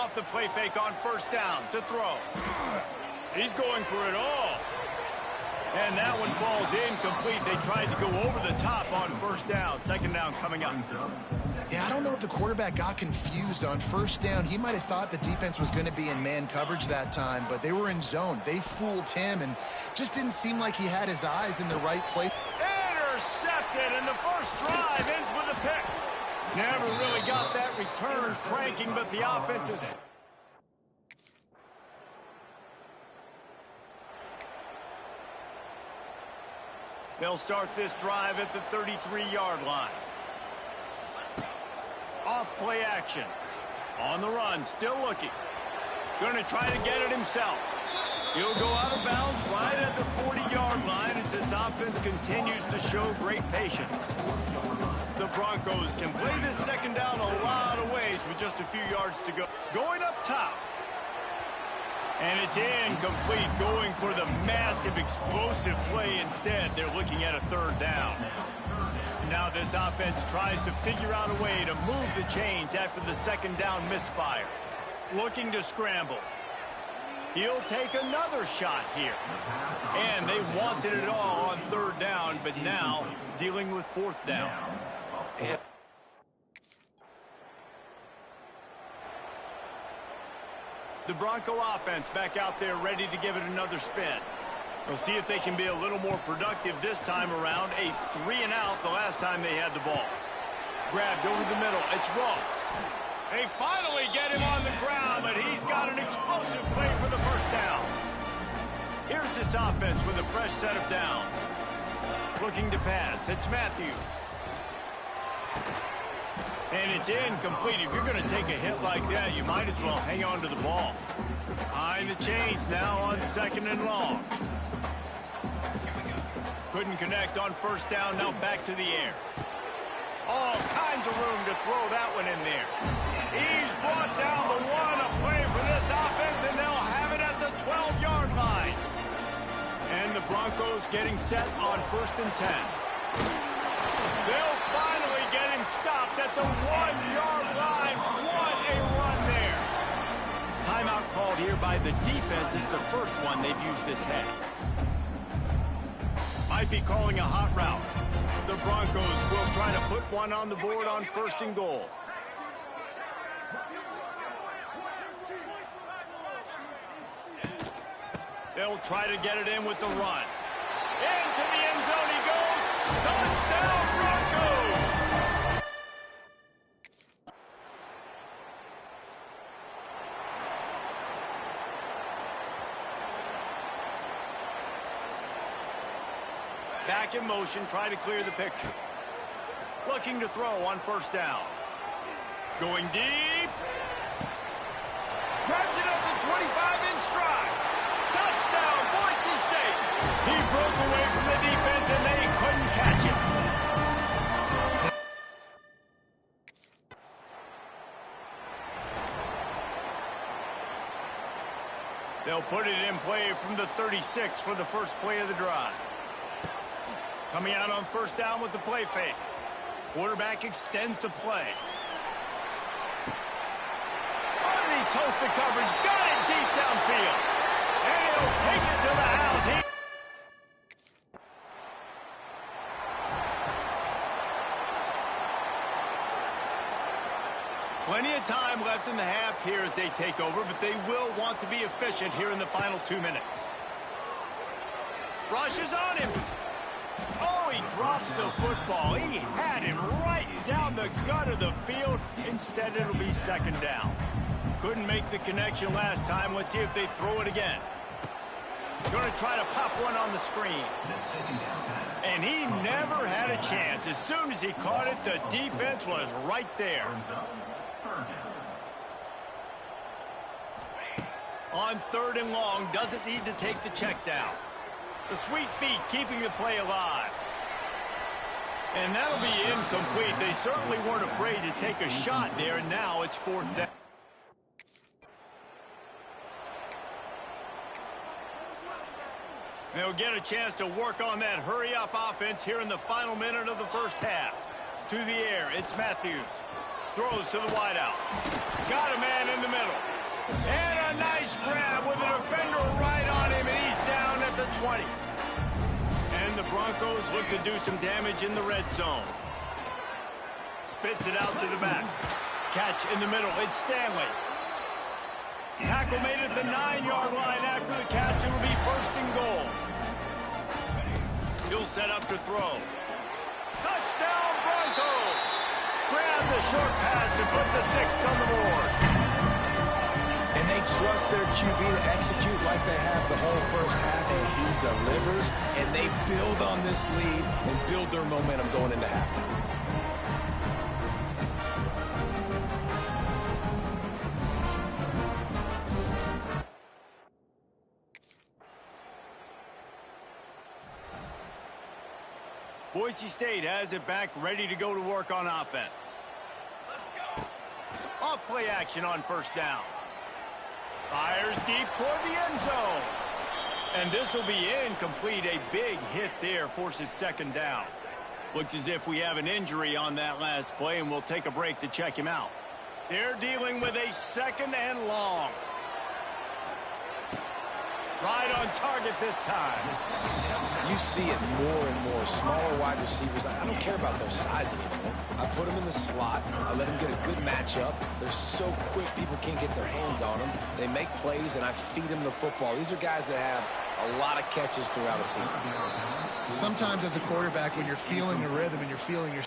off the play fake on first down to throw. He's going for it all. And that one falls incomplete. They tried to go over the top on first down. Second down coming up. Yeah, I don't know if the quarterback got confused on first down. He might have thought the defense was going to be in man coverage that time, but they were in zone. They fooled him and just didn't seem like he had his eyes in the right place. Intercepted, and the first drive ends with a pick. Never really got that return cranking, but the offense is... They'll start this drive at the 33-yard line. Off play action. On the run, still looking. Going to try to get it himself. He'll go out of bounds right at the 40-yard line as this offense continues to show great patience. The Broncos can play this second down a lot of ways with just a few yards to go. Going up top. And it's incomplete, going for the massive explosive play instead. They're looking at a third down. Now this offense tries to figure out a way to move the chains after the second down misfire. Looking to scramble. He'll take another shot here. And they wanted it all on third down, but now dealing with fourth down. And the Bronco offense back out there ready to give it another spin. We'll see if they can be a little more productive this time around. A 3-and-out the last time they had the ball. Grabbed over the middle. It's Ross. They finally get him on the ground, but he's got an explosive play for the first down. Here's this offense with a fresh set of downs. Looking to pass. It's Matthews. And it's incomplete. If you're going to take a hit like that, you might as well hang on to the ball. Behind the chains now on second and long. Couldn't connect on first down. Now back to the air. All kinds of room to throw that one in there. He's brought down the one. A play for this offense, and they'll have it at the 12-yard line. And the Broncos getting set on first and 10. They'll finally get him stopped at the 1-yard line. What a run there. Timeout called here by the defense. It's the first one they've used this half. Might be calling a hot route. The Broncos will try to put one on the board on first and goal. They'll try to get it in with the run. Into the end zone he goes. Touchdown, Broncos! Back in motion, try to clear the picture. Looking to throw on first down. Going deep. Grabs it up the 25 in stride. Touchdown, Boise State. He broke away from the defense and they couldn't catch him. They'll put it in play from the 36 for the first play of the drive. Coming out on first down with the play fake. Quarterback extends the play. Underneath toasted coverage. Got it deep downfield. And he'll take it to the house. Plenty of time left in the half here as they take over, but they will want to be efficient here in the final 2 minutes. Rushes on him. Oh, he drops the football. He had him right down the gut of the field. Instead, it'll be second down. Couldn't make the connection last time. Let's see if they throw it again. Going to try to pop one on the screen. And he never had a chance. As soon as he caught it, the defense was right there. On third and long, doesn't need to take the check down. The sweet feet keeping the play alive. And that'll be incomplete. They certainly weren't afraid to take a shot there, and now it's fourth down. They'll get a chance to work on that hurry-up offense here in the final minute of the first half. To the air, it's Matthews. Throws to the wideout. Got a man in the middle. And a nice grab with a defender right on him, and he's down at the 20. And the Broncos look to do some damage in the red zone. Spits it out to the back. Catch in the middle. It's Stanley. Tackle made at the 9-yard line. After the catch, it'll be 1st and goal. He'll set up to throw. Touchdown, Broncos! Grab the short pass to put the 6 on the board. And they trust their QB to execute like they have the whole first half, and he delivers, and they build on this lead and build their momentum going into halftime. Boise State has it back, ready to go to work on offense. Off play action on 1st down. Fires deep toward the end zone. And this will be incomplete. A big hit there forces 2nd down. Looks as if we have an injury on that last play, and we'll take a break to check him out. They're dealing with a 2nd and long. Right on target this time. You see it more and more. Smaller wide receivers, I don't care about their size anymore. I put them in the slot. I let them get a good matchup. They're so quick, people can't get their hands on them. They make plays, and I feed them the football. These are guys that have a lot of catches throughout a season. Sometimes as a quarterback, when you're feeling the rhythm and you're feeling your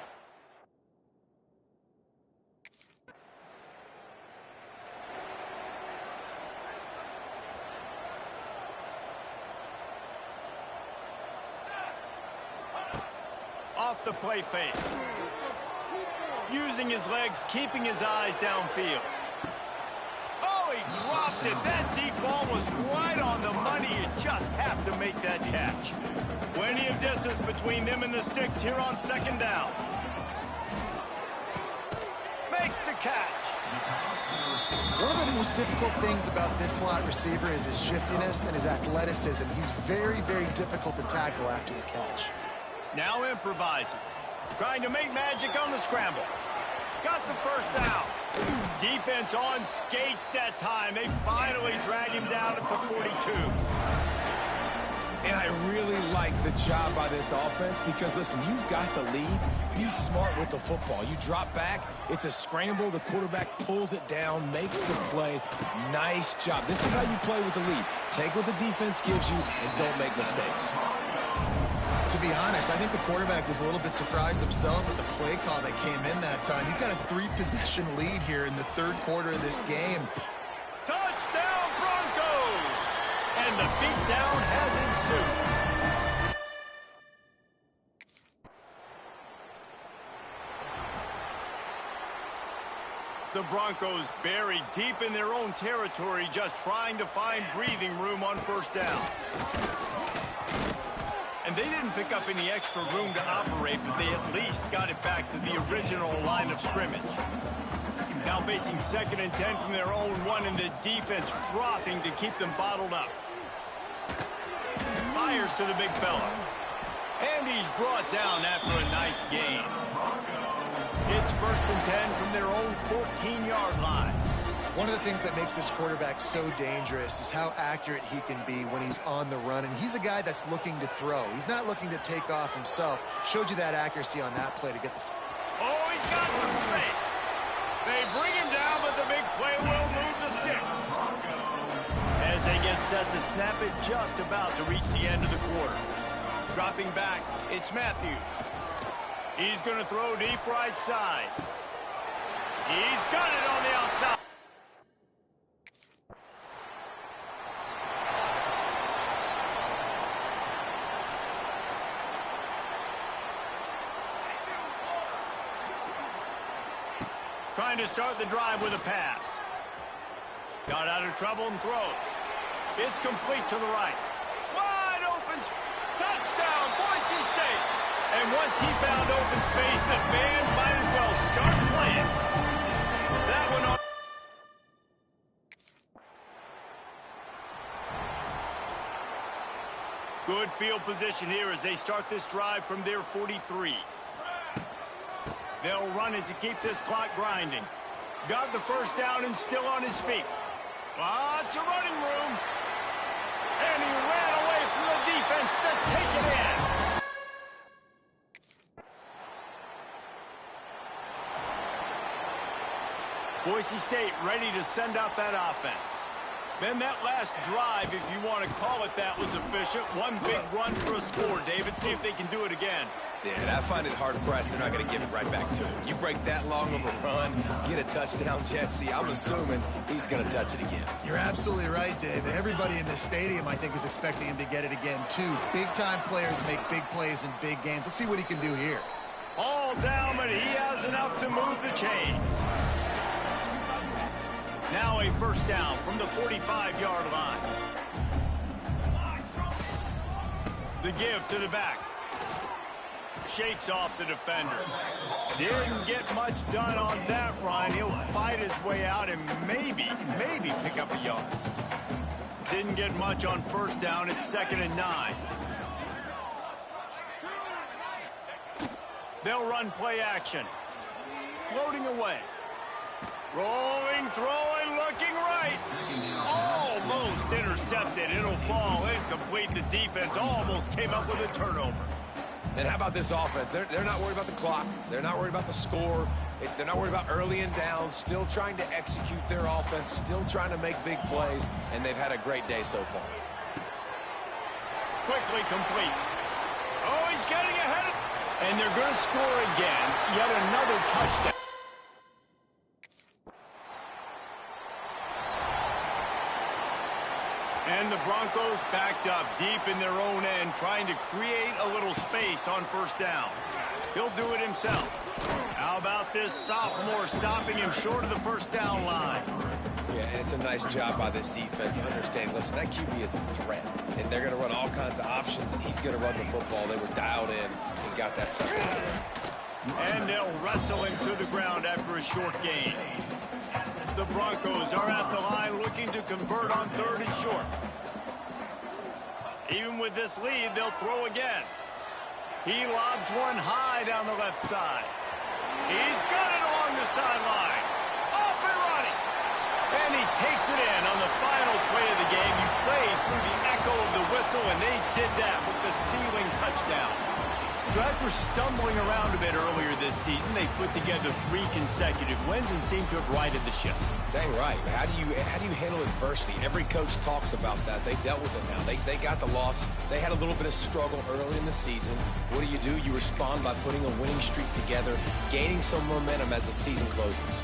off the play fake. Using his legs, keeping his eyes downfield. Oh, he dropped it. That deep ball was right on the money. You just have to make that catch. Plenty of distance between them and the sticks here on 2nd down. Makes the catch. One of the most difficult things about this slot receiver is his shiftiness and his athleticism. He's very, very difficult to tackle after the catch. Now improvising. Trying to make magic on the scramble. Got the 1st down. Defense on skates that time. They finally drag him down at the 42. And I really like the job by this offense because, listen, you've got the lead. Be smart with the football. You drop back, it's a scramble. The quarterback pulls it down, makes the play. Nice job. This is how you play with the lead. Take what the defense gives you and don't make mistakes. To be honest, I think the quarterback was a little bit surprised himself with the play call that came in that time. You've got a 3-possession lead here in the 3rd quarter of this game. Touchdown, Broncos! And the beatdown has ensued. The Broncos buried deep in their own territory, just trying to find breathing room on 1st down. And they didn't pick up any extra room to operate, but they at least got it back to the original line of scrimmage. Now facing 2nd and 10 from their own 1, and the defense frothing to keep them bottled up. Fires to the big fella. And he's brought down after a nice gain. It's 1st and 10 from their own 14-yard line. One of the things that makes this quarterback so dangerous is how accurate he can be when he's on the run. And he's a guy that's looking to throw. He's not looking to take off himself. Showed you that accuracy on that play to get the... Oh, he's got some space. They bring him down, but the big play will move the sticks. As they get set to snap it, just about to reach the end of the quarter. Dropping back, it's Matthews. He's going to throw deep right side. He's got it on the outside. Trying to start the drive with a pass. Got out of trouble and throws. It's complete to the right. Wide open. Touchdown, Boise State. And once he found open space, the band might as well start playing. That one on. Good field position here as they start this drive from their 43. They'll run it to keep this clock grinding. Got the 1st down and still on his feet. Lots of running room. And he ran away from the defense to take it in. Boise State ready to send out that offense. Then that last drive, if you want to call it that, was efficient. One big run for a score, David. See if they can do it again. Yeah, and I find it hard-pressed. They're not going to give it right back to him. You break that long of a run, get a touchdown, Jesse, I'm assuming he's going to touch it again. You're absolutely right, David. Everybody in this stadium, I think, is expecting him to get it again, too. Big-time players make big plays in big games. Let's see what he can do here. All down, but he has enough to move the chains. Now a first down from the 45-yard line. The give to the back. Shakes off the defender. Didn't get much done on that run. He'll fight his way out and maybe pick up a yard. Didn't get much on first down. It's 2nd and 9. They'll run play action. Floating away. Rolling, throwing, looking right. Almost intercepted. It'll fall incomplete. The defense almost came up with a turnover. And how about this offense? They're not worried about the clock. They're not worried about the score. They're not worried about early and down. Still trying to execute their offense. Still trying to make big plays. And they've had a great day so far. Quickly complete. Oh, he's getting ahead. And they're going to score again. Yet another touchdown. And the Broncos backed up deep in their own end, trying to create a little space on first down. He'll do it himself. How about this sophomore stopping him short of the first down line? Yeah, and it's a nice job by this defense. Understand, listen, that QB is a threat. And they're going to run all kinds of options, and he's going to run the football. They were dialed in and got that sucker. And they'll wrestle him to the ground after a short gain. The Broncos are at the line looking to convert on 3rd and short. Even with this lead, they'll throw again. He lobs one high down the left side. He's got it along the sideline. Off and running. And he takes it in on the final play of the game. You played through the echo of the whistle, and they did that with the ceiling touchdown. So after stumbling around a bit earlier this season, they put together 3 consecutive wins and seem to have righted the ship. Dang right. How do you handle adversity? Every coach talks about that. They've dealt with it now. They got the loss. They had a little bit of struggle early in the season. What do? You respond by putting a winning streak together, gaining some momentum as the season closes.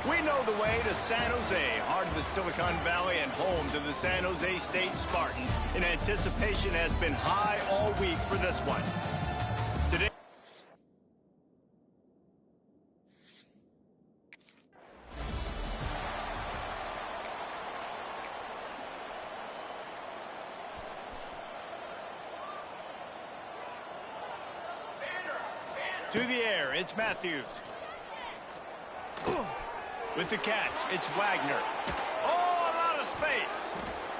We know the way to San Jose, heart of the Silicon Valley and home to the San Jose State Spartans. And anticipation has been high all week for this one. Today, to the air, it's Matthews. With the catch, it's Wagner. Oh, I'm out of space.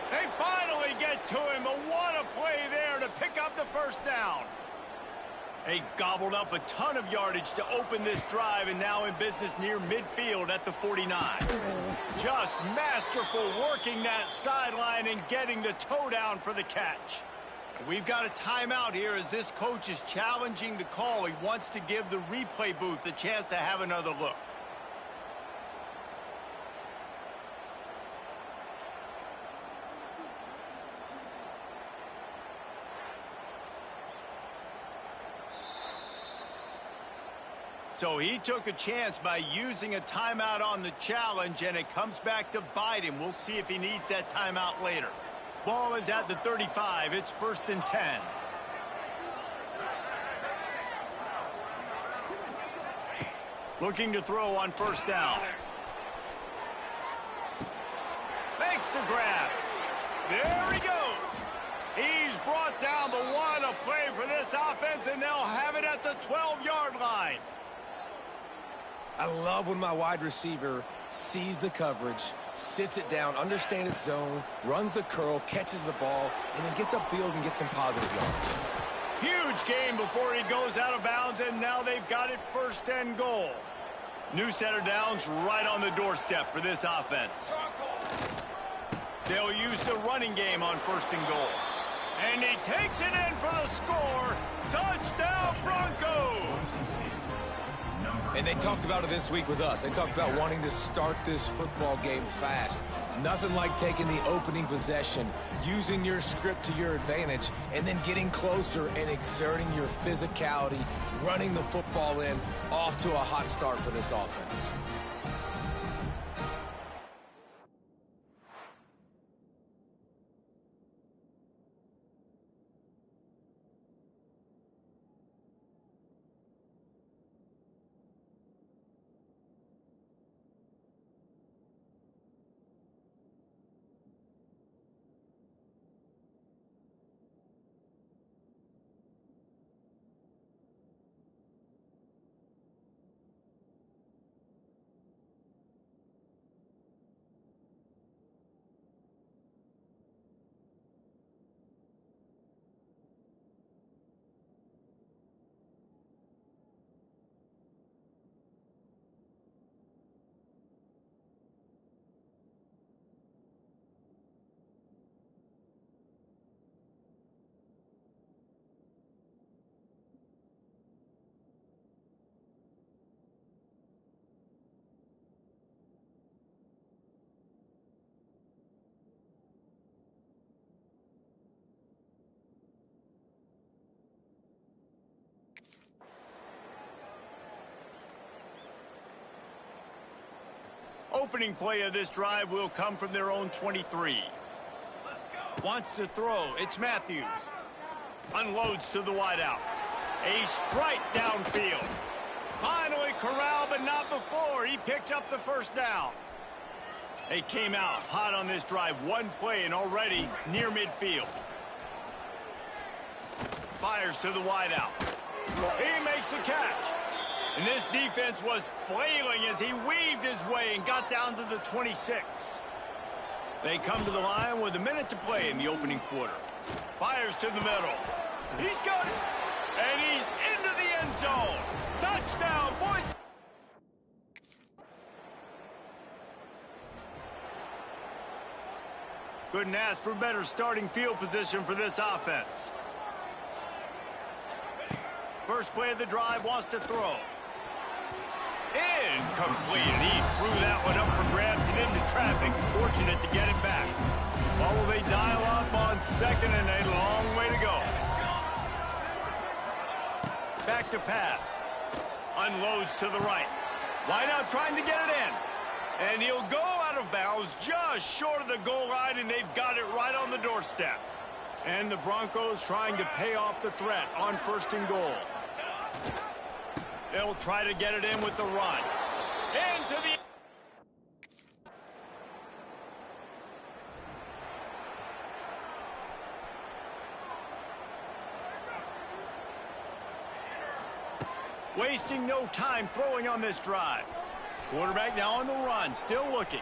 They finally get to him, but what a play there to pick up the first down. They gobbled up a ton of yardage to open this drive, and now in business near midfield at the 49. Just masterful working that sideline and getting the toe down for the catch. We've got a timeout here as this coach is challenging the call. He wants to give the replay booth a chance to have another look. So he took a chance by using a timeout on the challenge, and it comes back to bite him. We'll see if he needs that timeout later. Ball is at the 35. It's 1st and 10. Looking to throw on 1st down. Makes the grab. There he goes. He's brought down, but what a play for this offense, and they'll have it at the 12-yard line. I love when my wide receiver sees the coverage, sits it down, understands its zone, runs the curl, catches the ball, and then gets upfield and gets some positive yards. Huge gain before he goes out of bounds, and now they've got it 1st and goal. New center downs right on the doorstep for this offense. They'll use the running game on 1st and goal. And he takes it in for the score. Touchdown, Broncos! And they talked about it this week with us. They talked about wanting to start this football game fast. Nothing like taking the opening possession, using your script to your advantage, and then getting closer and exerting your physicality, running the football in, off to a hot start for this offense. Opening play of this drive will come from their own 23. Wants to throw. It's Matthews. Unloads to the wideout. A strike downfield. Finally corralled, but not before. He picked up the 1st down. They came out hot on this drive. One play and already near midfield. Fires to the wideout. He makes the catch. And this defense was flailing as he weaved his way and got down to the 26. They come to the line with a minute to play in the opening quarter. Fires to the middle. He's got it. And he's into the end zone. Touchdown, boys. Couldn't ask for better starting field position for this offense. First play of the drive, wants to throw. Incomplete, and he threw that one up for grabs and into traffic. Fortunate to get it back. Well, will they dial up on 2nd and a long way to go? Back to pass. Unloads to the right. Wide out trying to get it in. And he'll go out of bounds just short of the goal line, and they've got it right on the doorstep. And the Broncos trying to pay off the threat on 1st and goal. They'll try to get it in with the run. Into the... Wasting no time throwing on this drive. Quarterback now on the run, still looking.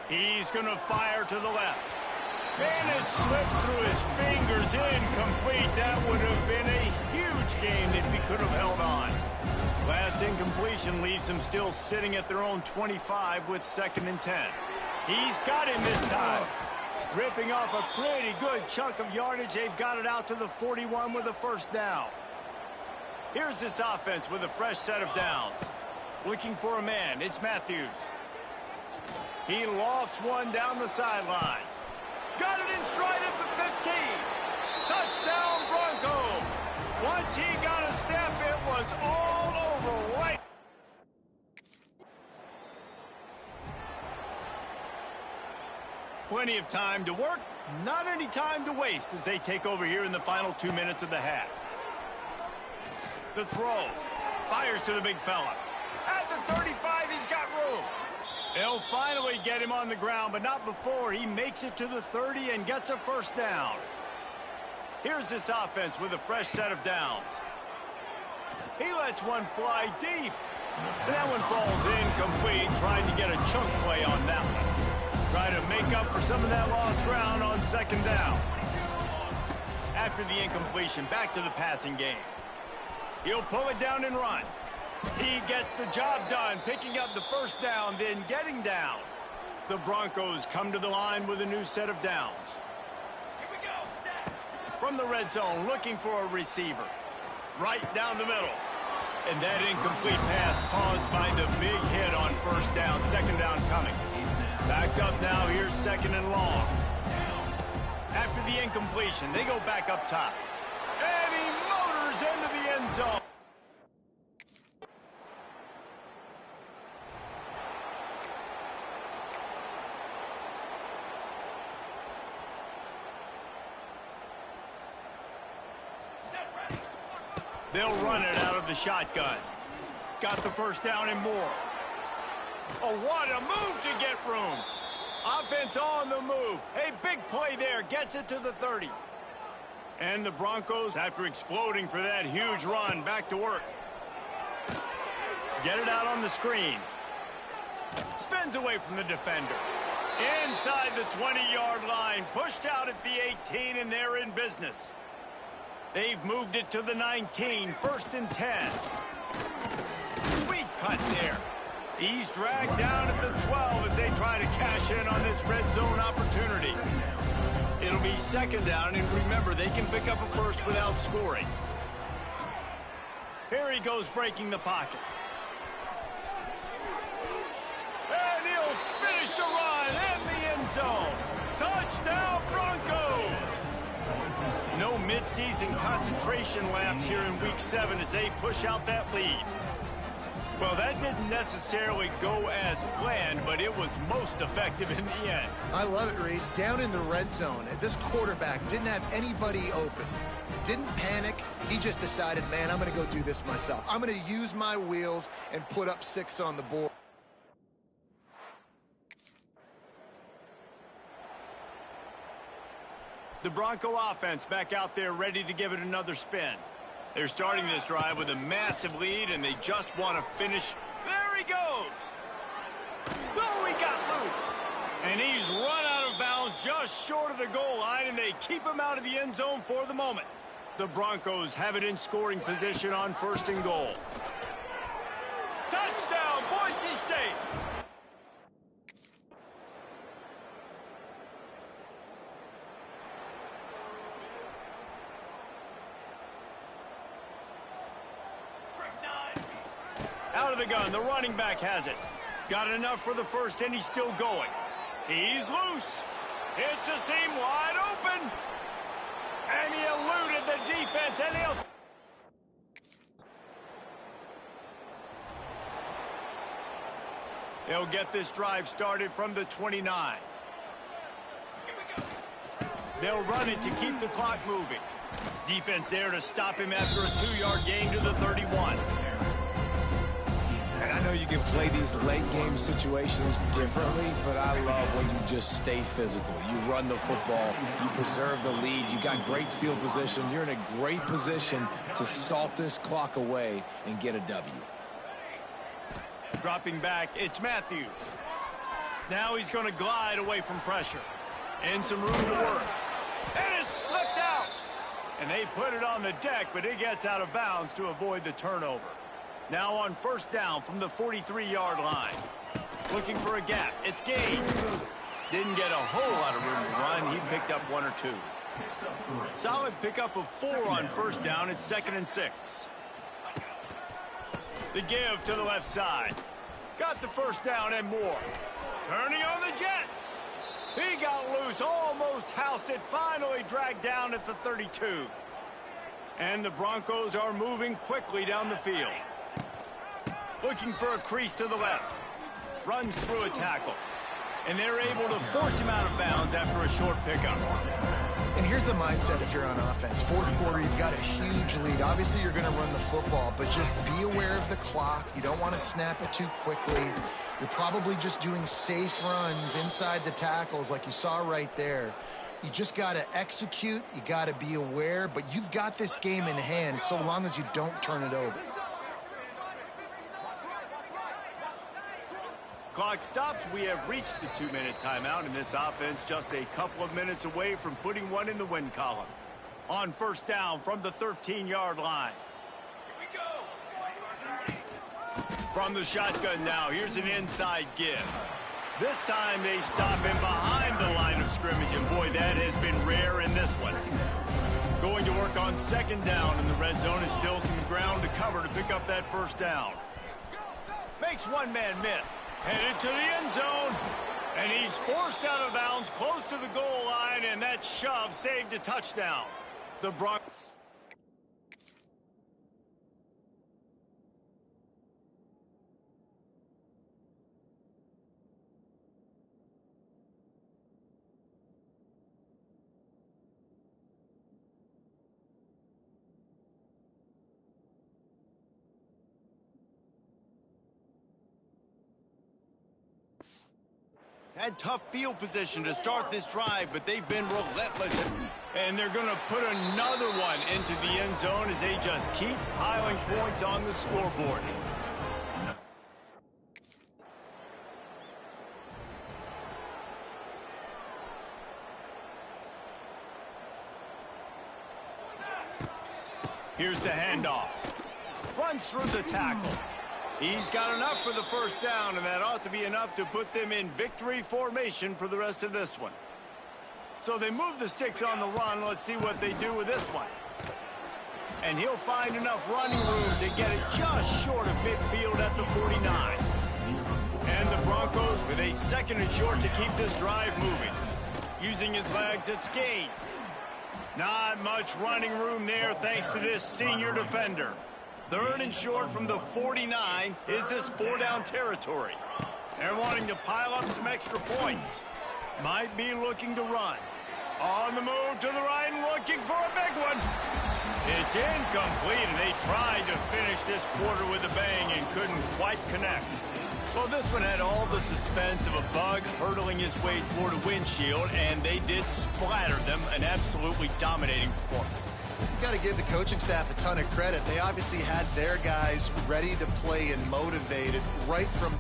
He's going to fire to the left. And it slips through his fingers, incomplete. That would have been a huge gain if he could have held on. Last incompletion leaves them still sitting at their own 25 with 2nd and 10. He's got him this time. Ripping off a pretty good chunk of yardage. They've got it out to the 41 with a 1st down. Here's this offense with a fresh set of downs. Looking for a man, it's Matthews. He lofts one down the sideline. Got it in stride at the 15. Touchdown, Broncos. Once he got a step, it was all over right. Plenty of time to work, not any time to waste as they take over here in the final 2 minutes of the half. The throw. Fires to the big fella. At the 35, he's got room. They'll finally get him on the ground, but not before he makes it to the 30 and gets a 1st down. Here's this offense with a fresh set of downs. He lets one fly deep. And that one falls incomplete, trying to get a chunk play on that one. Trying to make up for some of that lost ground on 2nd down. After the incompletion, back to the passing game. He'll pull it down and run. He gets the job done, picking up the 1st down, then getting down. The Broncos come to the line with a new set of downs. Here we go, set. From the red zone, looking for a receiver. Right down the middle. And that incomplete pass caused by the big hit on 1st down, 2nd down coming. Back up now, here's 2nd and long. After the incompletion, they go back up top. And he motors into the end zone. They'll run it out of the shotgun. Got the 1st down and more. Oh, what a move to get room. Offense on the move. A big play there. Gets it to the 30. And the Broncos, after exploding for that huge run, back to work. Get it out on the screen. Spins away from the defender. Inside the 20-yard line. Pushed out at the 18, and they're in business. They've moved it to the 19, 1st and 10. Sweet cut there. He's dragged down at the 12 as they try to cash in on this red zone opportunity. It'll be 2nd down, and remember, they can pick up a 1st without scoring. Here he goes breaking the pocket. And he'll finish the run in the end zone. Touchdown, Broncos! No midseason concentration laps here in Week 7 as they push out that lead. Well, that didn't necessarily go as planned, but it was most effective in the end. I love it, Reese. Down in the red zone, this quarterback didn't have anybody open. Didn't panic. He just decided, man, I'm going to go do this myself. I'm going to use my wheels and put up 6 on the board. The Bronco offense back out there ready to give it another spin. They're starting this drive with a massive lead, and they just want to finish. There he goes! Oh, he got loose! And he's run out of bounds just short of the goal line, and they keep him out of the end zone for the moment. The Broncos have it in scoring position on 1st and goal. Touchdown, Boise State! Out of the gun, the running back has it. Got enough for the 1st, and he's still going. He's loose. It's a seam wide open. And he eluded the defense, and he'll... They'll get this drive started from the 29. They'll run it to keep the clock moving. Defense there to stop him after a 2-yard gain to the 31. And I know you can play these late game situations differently, but I love when you just stay physical. You run the football, you preserve the lead, you got great field position. You're in a great position to salt this clock away and get a W. Dropping back, it's Matthews. Now he's going to glide away from pressure. And some room to work. And it's slipped out. And they put it on the deck, but it gets out of bounds to avoid the turnover. Now on first down from the 43-yard line. Looking for a gap. It's Gage. Didn't get a whole lot of room to run. He picked up 1 or 2. Solid pickup of 4 on first down. It's 2nd and 6. The give to the left side. Got the first down and more. Turning on the Jets. He got loose, almost housed it, finally dragged down at the 32. And the Broncos are moving quickly down the field. Looking for a crease to the left. Runs through a tackle. And they're able to force him out of bounds after a short pickup. And here's the mindset if you're on offense. Fourth quarter, you've got a huge lead. Obviously, you're going to run the football, but just be aware of the clock. You don't want to snap it too quickly. You're probably just doing safe runs inside the tackles like you saw right there. You just got to execute. You got to be aware, but you've got this game in hand so long as you don't turn it over. Clock stops. We have reached the 2-minute timeout, and this offense just a couple of minutes away from putting one in the win column. On first down from the 13-yard line. From the shotgun now, here's an inside give. This time they stop him behind the line of scrimmage, and boy, that has been rare in this one. Going to work on second down in the red zone, and still some ground to cover to pick up that first down. Makes one man miss. Headed to the end zone, and he's forced out of bounds close to the goal line, and that shove saved a touchdown. The Broncos. Had tough field position to start this drive, but they've been relentless. And they're going to put another one into the end zone as they just keep piling points on the scoreboard. Here's the handoff. Runs through the tackle. He's got enough for the first down, and that ought to be enough to put them in victory formation for the rest of this one. So they move the sticks on the run. Let's see what they do with this one. And he'll find enough running room to get it just short of midfield at the 49. And the Broncos with a 2nd and short to keep this drive moving. Using his legs, it's Gaines. Not much running room there thanks to this senior defender. 3rd and short from the 49 is this 4-down territory. They're wanting to pile up some extra points. Might be looking to run. On the move to the right and looking for a big one. It's incomplete, and they tried to finish this quarter with a bang and couldn't quite connect. Well, this one had all the suspense of a bug hurtling his way toward a windshield, and they did splatter them. An absolutely dominating performance. You got to give the coaching staff a ton of credit. They obviously had their guys ready to play and motivated right from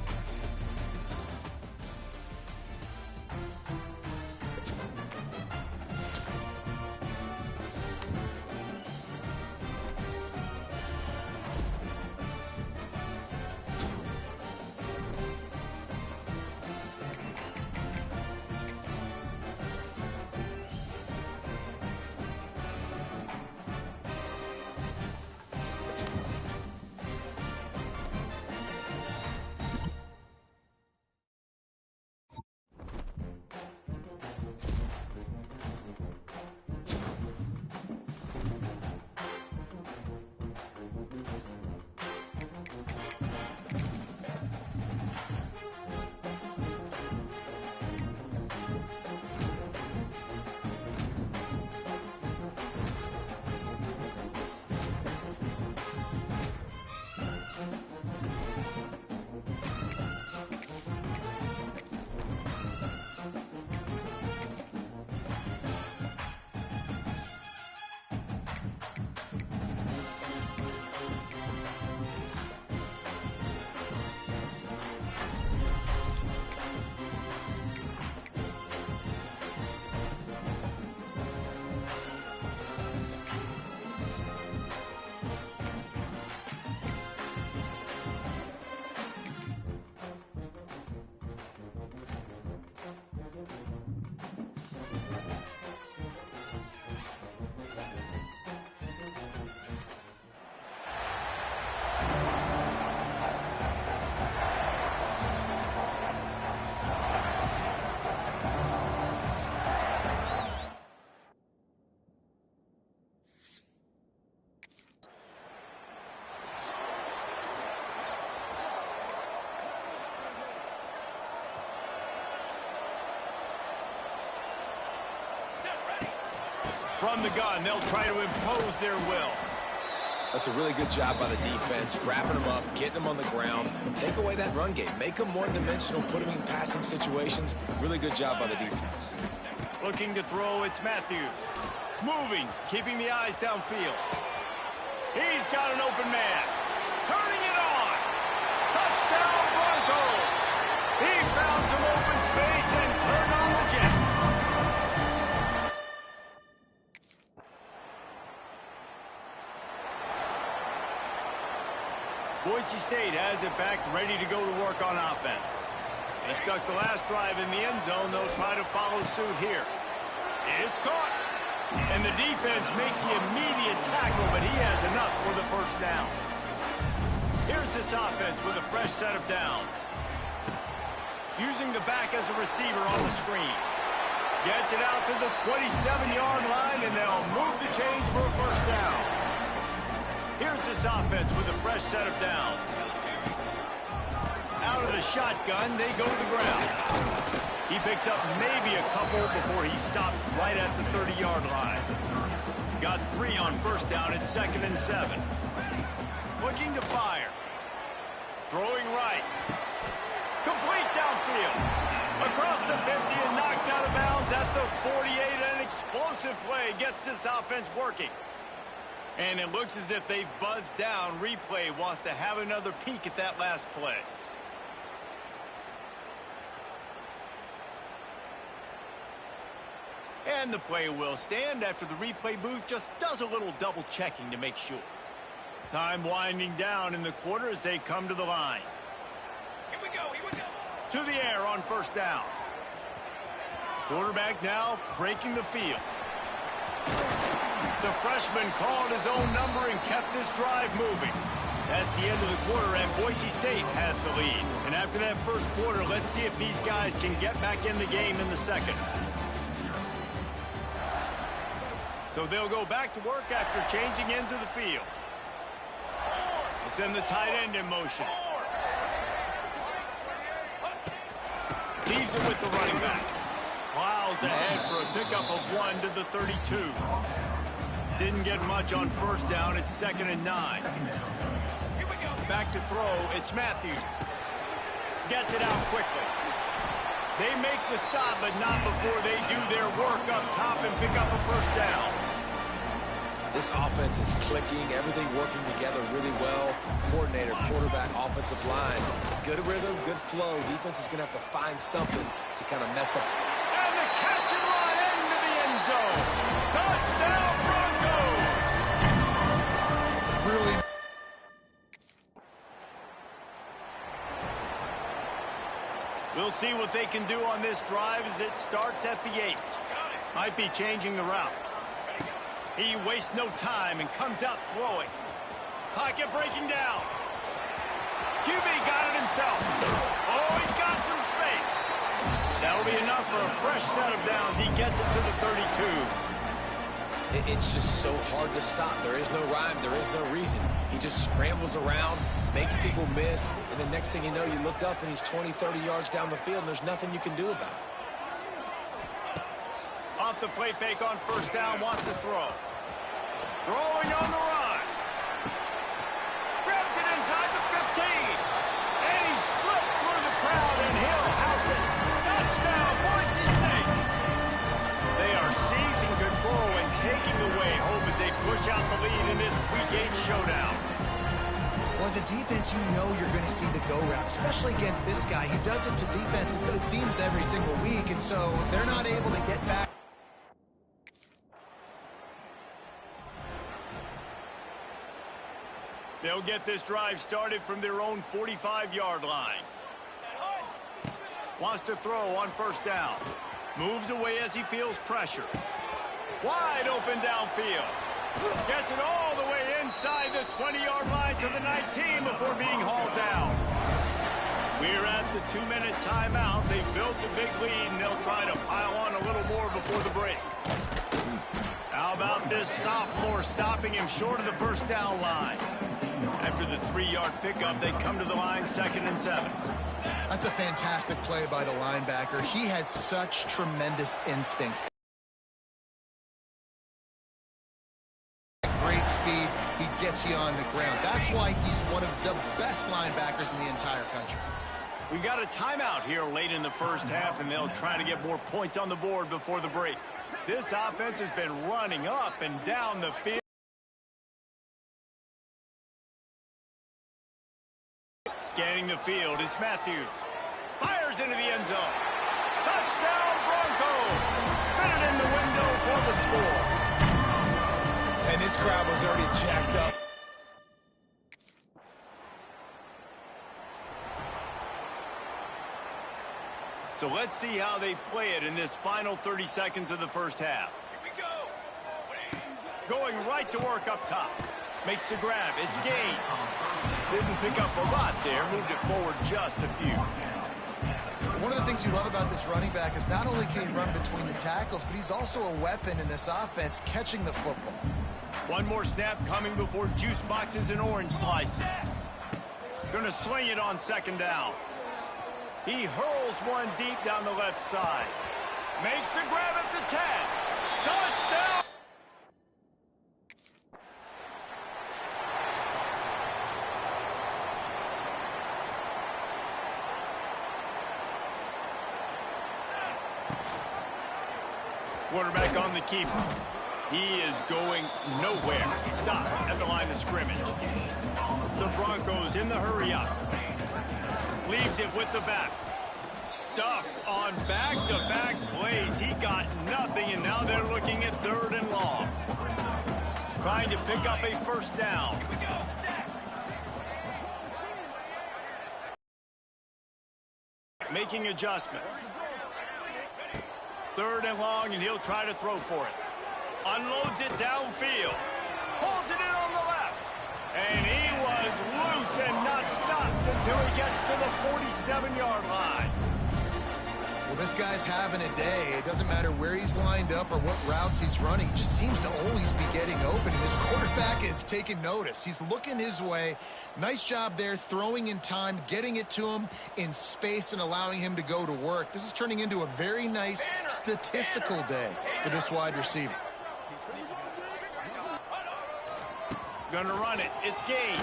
From the gun, they'll try to impose their will. That's a really good job by the defense, wrapping them up, getting them on the ground. Take away that run game. Make them one-dimensional, put them in passing situations. Really good job by the defense. Looking to throw, it's Matthews. Moving, keeping the eyes downfield. He's got an open man. Turning it on. Touchdown Broncos. He found some open space and turned on the Jets. Boise State has it back, ready to go to work on offense. They stuck the last drive in the end zone. They'll try to follow suit here. It's caught. And the defense makes the immediate tackle, but he has enough for the first down. Here's this offense with a fresh set of downs. Using the back as a receiver on the screen. Gets it out to the 27-yard line, and they'll move the chains for a first down. Here's this offense with a fresh set of downs. Out of the shotgun, they go to the ground. He picks up maybe a couple before he stopped right at the 30-yard line. Got 3 on first down at 2nd and 7. Looking to fire. Throwing right. Complete downfield. Across the 50 and knocked out of bounds at the 48. An explosive play gets this offense working. And it looks as if they've buzzed down. Replay wants to have another peek at that last play. And the play will stand after the replay booth just does a little double checking to make sure. Time winding down in the quarter as they come to the line. Here we go, here we go. To the air on first down. Quarterback now breaking the field. The freshman called his own number and kept this drive moving. That's the end of the quarter, and Boise State has the lead. And after that first quarter, let's see if these guys can get back in the game in the second. So they'll go back to work after changing into the field. They send the tight end in motion. Leaves it with the running back. Plows ahead for a pickup of 1 to the 32. Didn't get much on first down. It's 2nd and 9. Back to throw. It's Matthews. Gets it out quickly. They make the stop, but not before they do their work up top and pick up a first down. This offense is clicking, everything working together really well. Coordinator, quarterback, offensive line. Good rhythm, good flow. Defense is going to have to find something to kind of mess up. And the catch and run into the end zone. Touchdown Broncos! Really. We'll see what they can do on this drive as it starts at the 8. Might be changing the route. He wastes no time and comes out throwing. Pocket breaking down. QB got it himself. Oh, he's got some space. That'll be enough for a fresh set of downs. He gets it to the 32. It's just so hard to stop. There is no rhyme. There is no reason. He just scrambles around, makes people miss, and the next thing you know, you look up and he's 20, 30 yards down the field, and there's nothing you can do about it. Off the play fake on first down, wants to throw. Throwing on the run. Grabs it inside the 15. And he slipped through the crowd, and he'll house it. Touchdown, Boise State. They are seizing control and taking away hope as they push out the lead in this Week 8 showdown. Well, as a defense, you know you're going to see the go route, especially against this guy. He does it to defenses, it seems, every single week, and so they're not able to get back. They'll get this drive started from their own 45-yard line. Wants to throw on first down. Moves away as he feels pressure. Wide open downfield. Gets it all the way inside the 20-yard line to the 19 before being hauled down. We're at the 2-minute timeout. They've built a big lead, and they'll try to pile on a little more before the break. How about this sophomore stopping him short of the first down line? After the 3-yard pickup, they come to the line 2nd and 7. That's a fantastic play by the linebacker. He has such tremendous instincts. gets you on the ground. That's why he's one of the best linebackers in the entire country. We got a timeout here late in the first half, and they'll try to get more points on the board before the break. This offense has been running up and down the field. Scanning the field, it's Matthews. Fires into the end zone. Touchdown, Broncos! Fitted in the window for the score. And this crowd was already jacked up. So let's see how they play it in this final 30 seconds of the first half. Here we go. Going right to work up top. Makes the grab. It's gained. Didn't pick up a lot there. Moved it forward just a few. One of the things you love about this running back is not only can he run between the tackles, but he's also a weapon in this offense, catching the football. One more snap coming before juice boxes and orange slices. Gonna swing it on second down. He hurls one deep down the left side. Makes the grab at the 10. Touchdown! Quarterback on the keeper. He is going nowhere. Stop at the line of scrimmage. The Broncos in the hurry up. Leaves it with the back. Stuffed on back-to-back plays. He got nothing, and now they're looking at 3rd and long. Trying to pick up a first down. Making adjustments. 3rd and long, and he'll try to throw for it. Unloads it downfield. Pulls it in on the left. And he was loose and not stopped until he gets to the 47-yard line. Well, this guy's having a day. It doesn't matter where he's lined up or what routes he's running. He just seems to always be getting open. And this quarterback is taking notice. He's looking his way. Nice job there, throwing in time, getting it to him in space and allowing him to go to work. This is turning into a very nice statistical day for this wide receiver. Gonna run it. It's gained.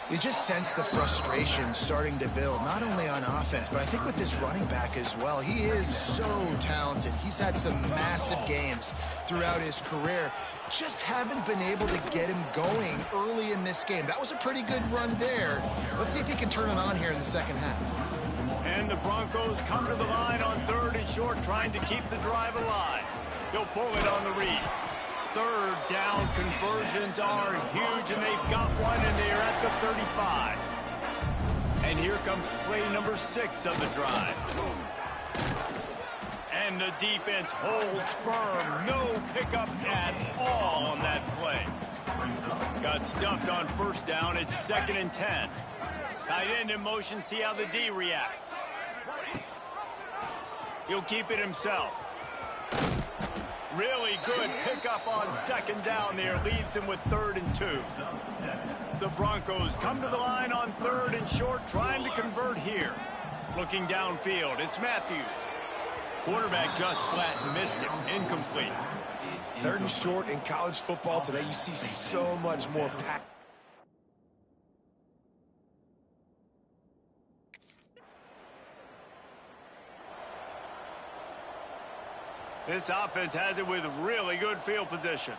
You just sense the frustration starting to build, not only on offense, but I think with this running back as well. He is so talented. He's had some massive games throughout his career. Just haven't been able to get him going early in this game. That was a pretty good run there. Let's see if he can turn it on here in the second half. And the Broncos come to the line on 3rd and short, trying to keep the drive alive. They'll pull it on the read. 3rd down conversions are huge, and they've got one, and they are at the 35. And here comes play number 6 of the drive. And the defense holds firm. No pickup at all on that play. Got stuffed on 1st down. It's 2nd and 10. Tight end in motion. See how the D reacts. He'll keep it himself. Really good pickup on 2nd down there. Leaves him with 3rd and 2. The Broncos come to the line on 3rd and short, trying to convert here. Looking downfield, it's Matthews. Quarterback just flat missed him. Incomplete. 3rd and short in college football today, you see so much more pack. This offense has it with really good field position.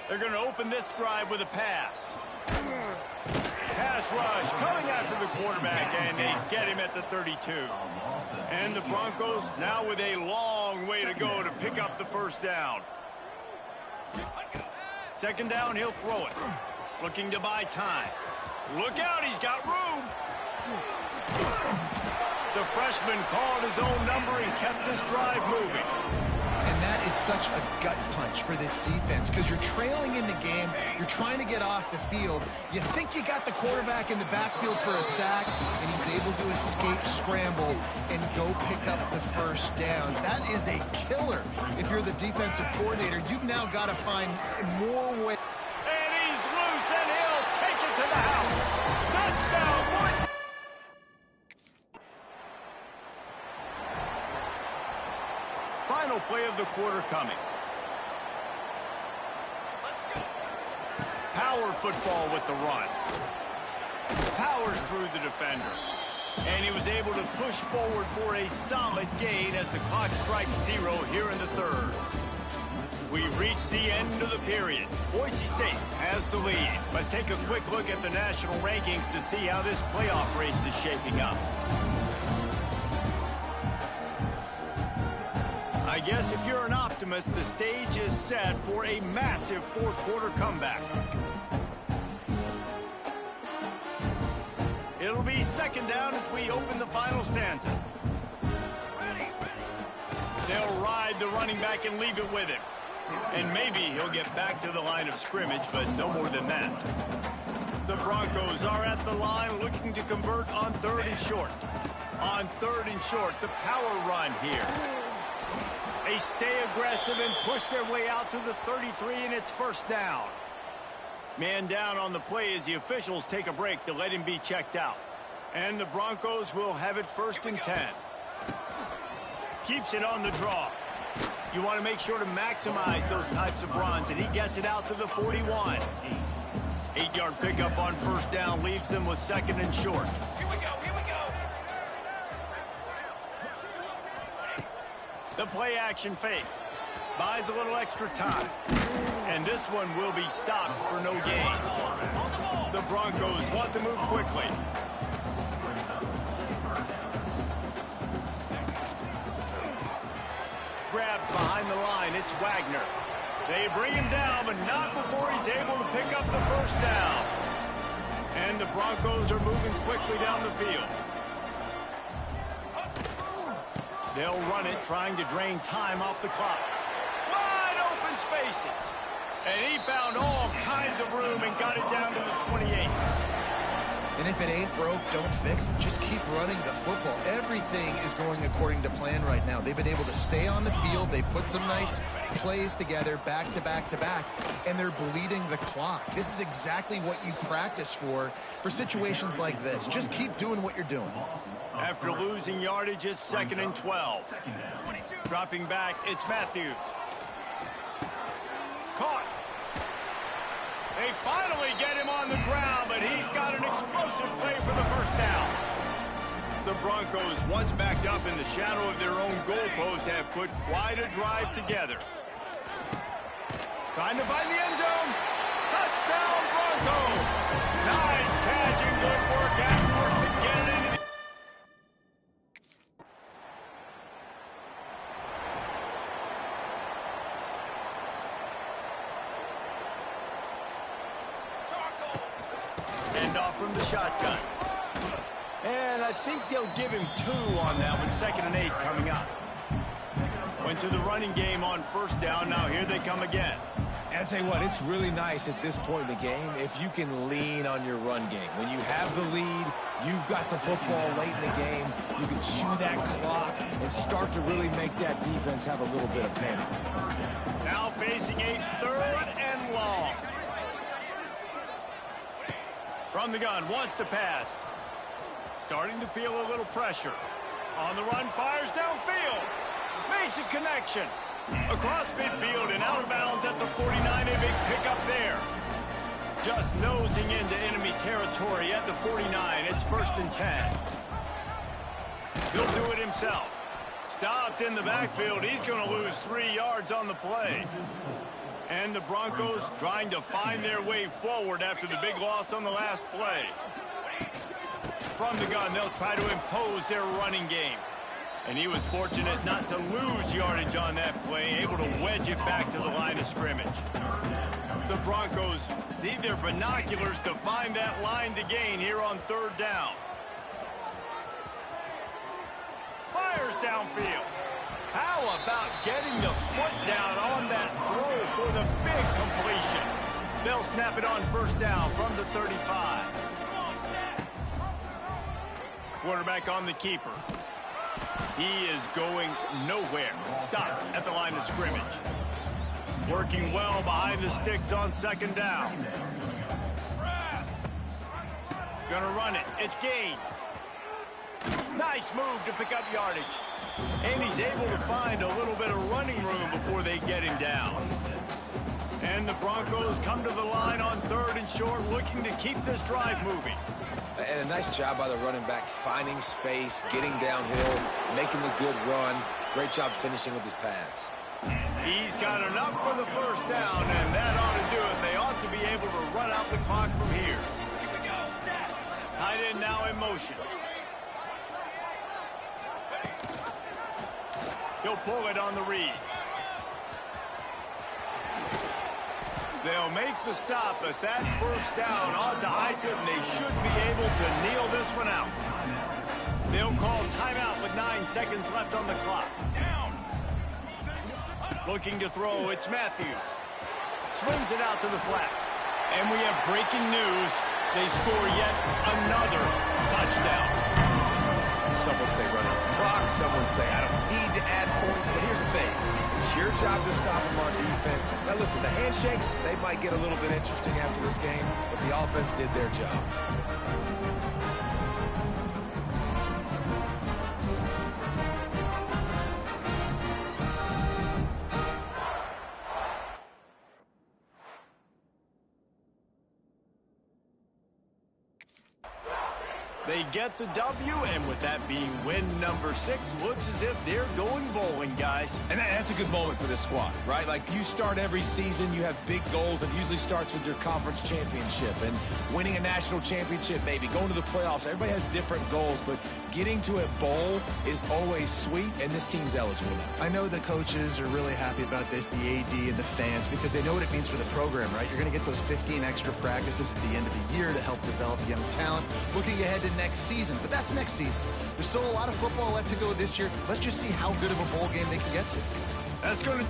They're going to open this drive with a pass. Pass rush coming after the quarterback, and they get him at the 32. And the Broncos now with a long way to go to pick up the 1st down. 2nd down, he'll throw it. Looking to buy time. Look out, he's got room. The freshman called his own number and kept this drive moving. And that is such a gut punch for this defense because you're trailing in the game. You're trying to get off the field. You think you got the quarterback in the backfield for a sack, and he's able to escape scramble and go pick up the 1st down. That is a killer. If you're the defensive coordinator, you've now got to find more ways. And he's loose, and he'll take it to the house. Touchdown, boys. Final play of the quarter coming. Power football with the run. Powers through the defender. And he was able to push forward for a solid gain as the clock strikes 0 here in the third. We've reached the end of the period. Boise State has the lead. Let's take a quick look at the national rankings to see how this playoff race is shaping up. I guess if you're an optimist, the stage is set for a massive fourth quarter comeback. It'll be second down as we open the final stanza. They'll ride the running back and leave it with him. And maybe he'll get back to the line of scrimmage, but no more than that. The Broncos are at the line looking to convert on 3rd and short. On 3rd and short, the power run here. They stay aggressive and push their way out to the 33, and it's first down. Man down on the play as the officials take a break to let him be checked out. And the Broncos will have it 1st and 10. Keeps it on the draw. You want to make sure to maximize those types of runs, and he gets it out to the 41. 8-yard pickup on first down leaves them with 2nd and short. Here we go. The play action fake. Buys a little extra time. And this one will be stopped for no gain. The Broncos want to move quickly. Grabbed behind the line, it's Wagner. They bring him down, but not before he's able to pick up the first down. And the Broncos are moving quickly down the field. They'll run it, trying to drain time off the clock. Wide open spaces. And he found all kinds of room and got it down to the 28. And if it ain't broke, don't fix it. Just keep running the football. Everything is going according to plan right now. They've been able to stay on the field. They put some nice plays together back to back to back, and they're bleeding the clock. This is exactly what you practice for situations like this. Just keep doing what you're doing. After losing yardage, it's 2nd and 12. Dropping back, it's Matthews. Caught. They finally get him on the ground, but he's got an explosive play for the first down. The Broncos, once backed up in the shadow of their own goalpost, have put quite a drive together. Trying to find the end zone. Touchdown, Broncos. Nice catch and good work afterwards to get it into the... Off from the shotgun. And I think they'll give him 2 on that one. 2nd and 8 coming up. Went to the running game on first down. Now here they come again. And I tell you what, it's really nice at this point in the game if you can lean on your run game. When you have the lead, you've got the football late in the game, you can chew that clock and start to really make that defense have a little bit of panic. Now facing a 3rd and long. From the gun, wants to pass. Starting to feel a little pressure. On the run, fires downfield. Makes a connection. Across midfield and out of bounds at the 49. A big pickup there. Just nosing into enemy territory at the 49. It's 1st and 10. He'll do it himself. Stopped in the backfield. He's going to lose 3 yards on the play. And the Broncos trying to find their way forward after the big loss on the last play. From the gun, they'll try to impose their running game. And he was fortunate not to lose yardage on that play, able to wedge it back to the line of scrimmage. The Broncos need their binoculars to find that line to gain here on 3rd down. Fires downfield. How about getting the foot down on that throw for the big completion? They'll snap it on first down from the 35. Quarterback on the keeper. He is going nowhere. Stopped at the line of scrimmage. Working well behind the sticks on 2nd down. Gonna run it. It's Gaines. Nice move to pick up yardage. And he's able to find a little bit of running room before they get him down. And And the Broncos come to the line on 3rd and short, looking to keep this drive moving. And a nice job by the running back, finding space, getting downhill, making a good run. Great job finishing with his pads. He's got enough for the first down, and that ought to do it. They ought to be able to run out the clock from here. Tight end now in motion. He'll pull it on the read. They'll make the stop, but that first down ought to ice it, and they should be able to kneel this one out. They'll call timeout with 9 seconds left on the clock. Looking to throw, it's Matthews. Swings it out to the flat. And we have breaking news. They score yet another touchdown. Some would say run out the clock. Some would say I don't need to add points. But here's the thing. It's your job to stop them on defense. Now, listen, the handshakes, they might get a little bit interesting after this game, but the offense did their job. They get the W, and with that being win number 6, looks as if they're going bowling, guys. And that's a good moment for this squad, right? Like, you start every season, you have big goals. It usually starts with your conference championship and winning a national championship, maybe going to the playoffs. Everybody has different goals, but getting to a bowl is always sweet, and this team's eligible now. I know the coaches are really happy about this, the AD and the fans, because they know what it means for the program, right? You're going to get those 15 extra practices at the end of the year to help develop young talent. Looking ahead to next season, but that's next season. There's still a lot of football left to go this year. Let's just see how good of a bowl game they can get to. That's going to